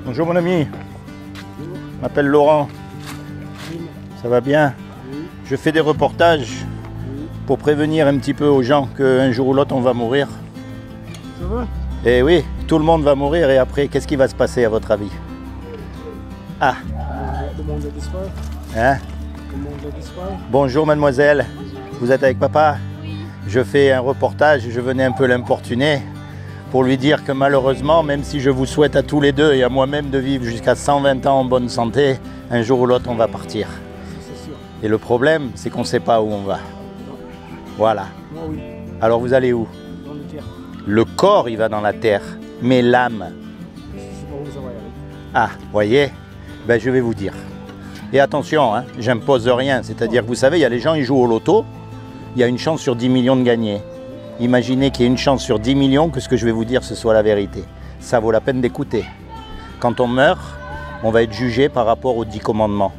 Bonjour mon ami, je m'appelle Laurent, ça va bien? Je fais des reportages pour prévenir un petit peu aux gens qu'un jour ou l'autre on va mourir. Ça va? Et oui, tout le monde va mourir et après, qu'est-ce qui va se passer à votre avis? Ah! Le monde a disparu. Hein? Le monde a disparu. Bonjour mademoiselle, vous êtes avec papa? Je fais un reportage, je venais un peu l'importuner pour lui dire que malheureusement, même si je vous souhaite à tous les deux et à moi-même de vivre jusqu'à 120 ans en bonne santé, un jour ou l'autre on va partir. C'est sûr. Et le problème, c'est qu'on ne sait pas où on va. Voilà. Moi oui, Alors vous allez où? dans le terre. Le corps, il va dans la terre, mais l'âme. Je sais pas où ça va y aller. Ah, voyez, ben, je vais vous dire. Et attention, hein, j'impose rien, c'est-à-dire que vous savez, il y a les gens, ils jouent au loto, il y a une chance sur 10 millions de gagner. Imaginez qu'il y ait une chance sur 10 millions que ce que je vais vous dire, ce soit la vérité. Ça vaut la peine d'écouter. Quand on meurt, on va être jugé par rapport aux 10 commandements.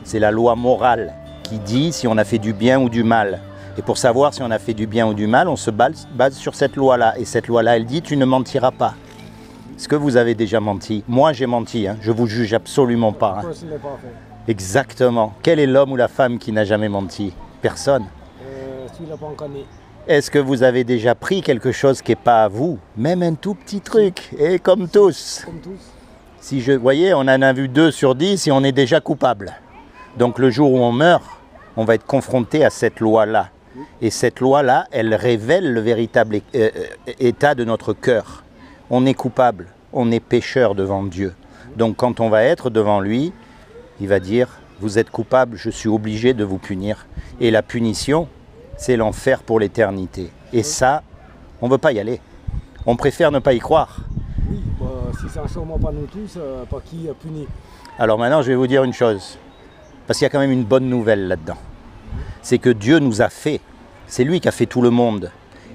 C'est la loi morale qui dit si on a fait du bien ou du mal. Et pour savoir si on a fait du bien ou du mal, on se base sur cette loi-là. Et cette loi-là, elle dit, tu ne mentiras pas. Est-ce que vous avez déjà menti? Moi, j'ai menti, hein. Je vous juge absolument pas. Hein. Pourquoi ce n'est pas fait? Exactement. Quel est l'homme ou la femme qui n'a jamais menti? Personne. Celui-là pas encore né. Est-ce que vous avez déjà pris quelque chose qui n'est pas à vous? Même un tout petit truc. Et comme tous. Comme tous. Si vous voyez, on en a vu 2 sur 10 et on est déjà coupable. Donc le jour où on meurt, on va être confronté à cette loi-là. Et cette loi-là, elle révèle le véritable état de notre cœur. On est coupable, on est pécheur devant Dieu. Donc quand on va être devant lui, il va dire, vous êtes coupable, je suis obligé de vous punir. Et la punition, c'est l'enfer pour l'éternité. Et ça, on ne veut pas y aller. On préfère ne pas y croire. Oui, bah, si c'est sûrement pas nous tous, pas qui a puni. Alors maintenant, je vais vous dire une chose. Parce qu'il y a quand même une bonne nouvelle là-dedans. C'est que Dieu nous a fait. C'est lui qui a fait tout le monde.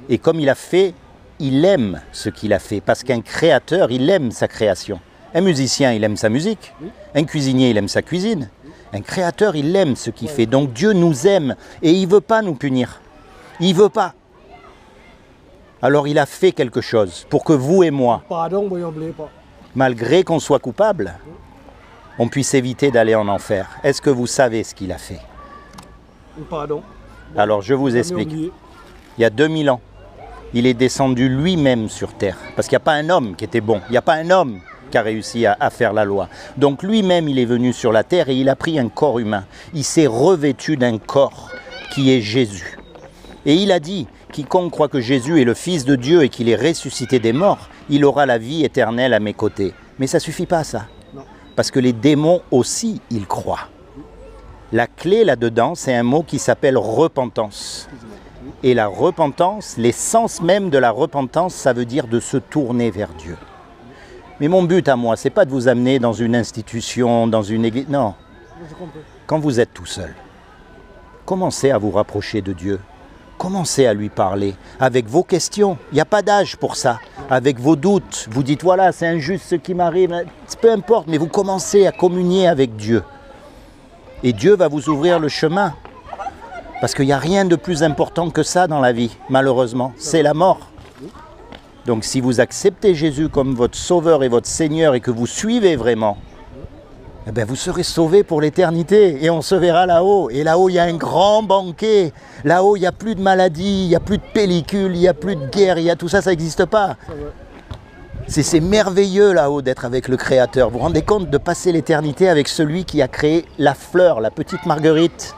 Et comme il a fait, il aime ce qu'il a fait. Parce qu'un créateur, il aime sa création. Un musicien, il aime sa musique. Un cuisinier, il aime sa cuisine. Un créateur, il aime ce qu'il fait. Donc Dieu nous aime et il ne veut pas nous punir. Il ne veut pas. Alors il a fait quelque chose pour que vous et moi, Pardon, mais n'oubliez pas. malgré qu'on soit coupable, on puisse éviter d'aller en enfer. Est-ce que vous savez ce qu'il a fait? Pardon. Alors je vous explique. Il y a 2000 ans, il est descendu lui-même sur terre. Parce qu'il n'y a pas un homme qui était bon. Il n'y a pas un homme qui a réussi à faire la loi. Donc lui-même, il est venu sur la terre et il a pris un corps humain. Il s'est revêtu d'un corps qui est Jésus. Et il a dit, quiconque croit que Jésus est le Fils de Dieu et qu'il est ressuscité des morts, il aura la vie éternelle à mes côtés. Mais ça ne suffit pas ça. Non. Parce que les démons aussi, ils croient. La clé là-dedans, c'est un mot qui s'appelle repentance. Et la repentance, l'essence même de la repentance, ça veut dire de se tourner vers Dieu. Mais mon but à moi, c'est pas de vous amener dans une institution, dans une église. Non. Je comprends. Quand vous êtes tout seul, commencez à vous rapprocher de Dieu. Commencez à lui parler avec vos questions. Il n'y a pas d'âge pour ça. Avec vos doutes, vous dites voilà, c'est injuste ce qui m'arrive. Peu importe, mais vous commencez à communier avec Dieu. Et Dieu va vous ouvrir le chemin. Parce qu'il n'y a rien de plus important que ça dans la vie, malheureusement. C'est la mort. Donc si vous acceptez Jésus comme votre sauveur et votre Seigneur et que vous suivez vraiment, eh bien, vous serez sauvés pour l'éternité et on se verra là-haut. Et là-haut, il y a un grand banquet. Là-haut, il n'y a plus de maladies, il n'y a plus de pellicules, il n'y a plus de guerre, il y a tout ça, ça n'existe pas. C'est merveilleux là-haut d'être avec le Créateur. Vous vous rendez compte de passer l'éternité avec celui qui a créé la fleur, la petite marguerite.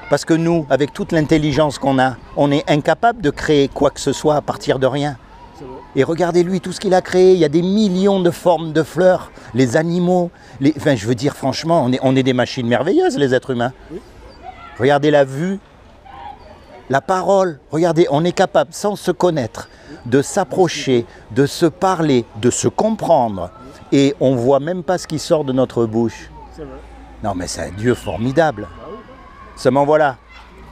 Parce que nous, avec toute l'intelligence qu'on a, on est incapable de créer quoi que ce soit à partir de rien. Et regardez lui, tout ce qu'il a créé, il y a des millions de formes de fleurs, les animaux, enfin je veux dire franchement, on est des machines merveilleuses les êtres humains. Regardez la vue, la parole, regardez, on est capable sans se connaître, de s'approcher, de se parler, de se comprendre. Et on ne voit même pas ce qui sort de notre bouche. Non mais c'est un Dieu formidable. Seulement voilà,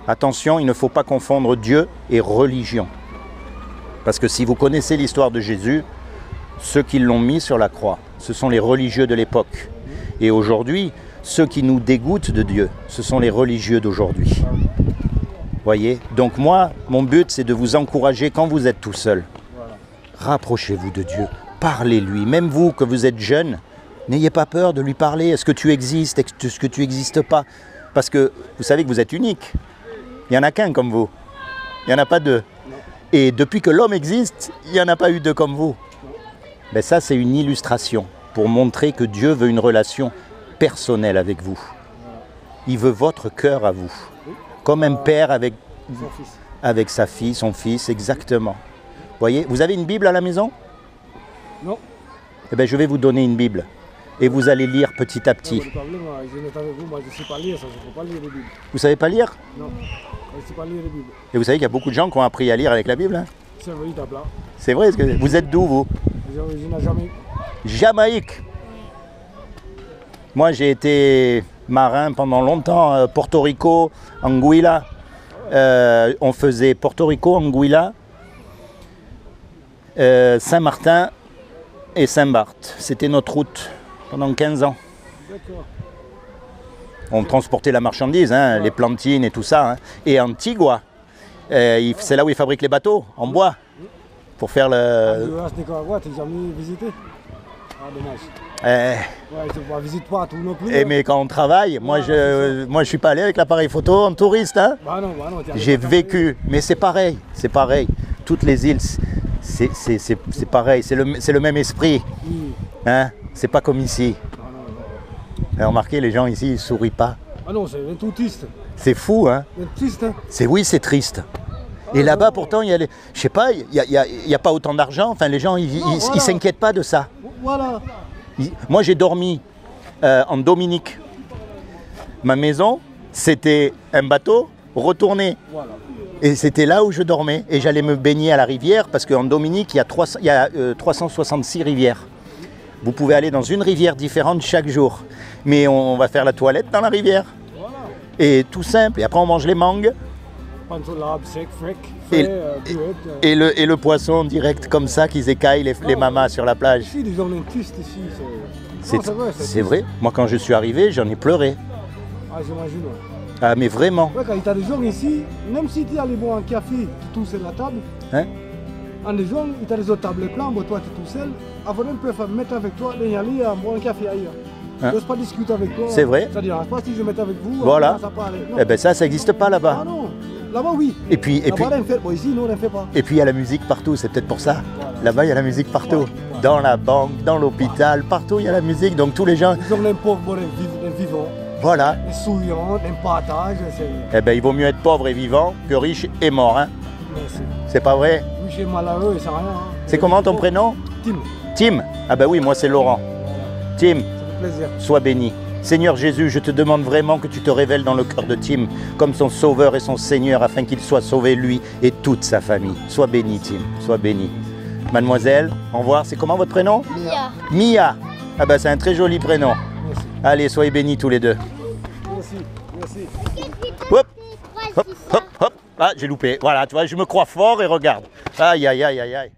attention, il ne faut pas confondre Dieu et religion. Parce que si vous connaissez l'histoire de Jésus, ceux qui l'ont mis sur la croix, ce sont les religieux de l'époque. Et aujourd'hui, ceux qui nous dégoûtent de Dieu, ce sont les religieux d'aujourd'hui. Voyez? Donc moi, mon but, c'est de vous encourager quand vous êtes tout seul. Rapprochez-vous de Dieu, Parlez-lui. Même vous, que vous êtes jeune, n'ayez pas peur de lui parler. Est-ce que tu existes? Est-ce que tu n'existes pas? Parce que vous savez que vous êtes unique. Il n'y en a qu'un comme vous. Il n'y en a pas deux. Et depuis que l'homme existe, il n'y en a pas eu deux comme vous. Ben ça, c'est une illustration pour montrer que Dieu veut une relation personnelle avec vous. Il veut votre cœur à vous. Comme un père avec sa fille, son fils, exactement. Voyez, vous avez une Bible à la maison? Non. Eh bien, je vais vous donner une Bible. Et vous allez lire petit à petit. Le problème, je n'ai pas avec vous, moi je ne sais pas lire, ça, je ne peux pas lire les Bibles. Vous savez pas lire? Non, je ne sais pas lire les Bibles. Et vous savez qu'il y a beaucoup de gens qui ont appris à lire avec la Bible, hein? C'est vrai, t'as plat. C'est vrai, vous êtes d'où, vous? Je n'ai jamais. Jamaïque. Moi, j'ai été marin pendant longtemps, Porto Rico, Anguilla. On faisait Porto Rico, Anguilla, Saint-Martin et Saint-Barth. C'était notre route pendant 15 ans. D'accord. On transportait la marchandise, hein, les plantines et tout ça. Hein. Et Antigua, c'est là où ils fabriquent les bateaux, en bois, pour faire le... Le Nicaragua, tu n'as jamais visité? Ah, dommage. Ouais, tu ne visites pas tout non plus. Mais quand on travaille, moi je suis pas allé avec l'appareil photo en touriste. Hein. Bah non, j'ai vécu, mais c'est pareil, c'est pareil. Toutes les îles, c'est pareil, c'est le même esprit. Oui. Hein. C'est pas comme ici. Non. Remarquez, les gens ici, ils sourient pas. Ah non, c'est tout triste. C'est fou, hein. C'est triste, hein. Oui, c'est triste. Et là-bas, pourtant, il y a je sais pas, il y a pas autant d'argent. Enfin, les gens, ils s'inquiètent pas de ça. Voilà. Moi, j'ai dormi en Dominique. Ma maison, c'était un bateau retourné. Voilà. Et c'était là où je dormais. Et j'allais me baigner à la rivière parce qu'en Dominique, il y a 366 rivières. Vous pouvez aller dans une rivière différente chaque jour. Mais on va faire la toilette dans la rivière. Voilà. Et tout simple. Et après, on mange les mangues. Pansolab, sec, frais, et le poisson direct comme ça qu'ils écaillent les mamas sur la plage. Ici, les gens sont tristes ici. C'est vrai. Moi, quand je suis arrivé, j'en ai pleuré. Ah, j'imagine. Ah, mais vraiment. Ouais, quand il y a des gens ici, même si tu es allé boire un café, tu es tout seul à la table. Hein? En des gens, il y a des autres tables pleines, toi tu es tout seul. Avant même peuvent mettre avec toi, et aller boire un café ailleurs. Hein? Je n'ose pas discuter avec toi. C'est vrai. Ça ne dérange pas si je mets avec vous. Voilà. Ça parle. Eh ben ça n'existe pas là-bas. Ah non. Là-bas, oui. Et puis, là-bas, bon, ici, non, on ne fait pas. Et puis, il y a la musique partout, c'est peut-être pour ça. Voilà. Là-bas, il y a la musique partout. Dans la banque, dans l'hôpital, partout, il y a la musique. Donc, tous les gens... Ils ont les pauvres, les vivants. Voilà. Les souriants, les partages. Eh bien, il vaut mieux être pauvre et vivant que riche et mort. Hein. C'est pas vrai? Riche et malheureux, c'est rien. Hein. C'est comment ton prénom? Tim. Tim? Ah ben oui, moi, c'est Laurent. Tim, Ça fait plaisir. sois béni. Seigneur Jésus, je te demande vraiment que tu te révèles dans le cœur de Tim comme son sauveur et son Seigneur afin qu'il soit sauvé lui et toute sa famille. Sois béni Tim, sois béni. Mademoiselle, au revoir. C'est comment votre prénom? Mia. Mia. Ah ben c'est un très joli prénom. Merci. Allez, soyez bénis tous les deux. Merci. Hop, hop, hop, hop. Ah, j'ai loupé. Voilà, tu vois, je me crois fort et regarde. Aïe, aïe, aïe, aïe, aïe.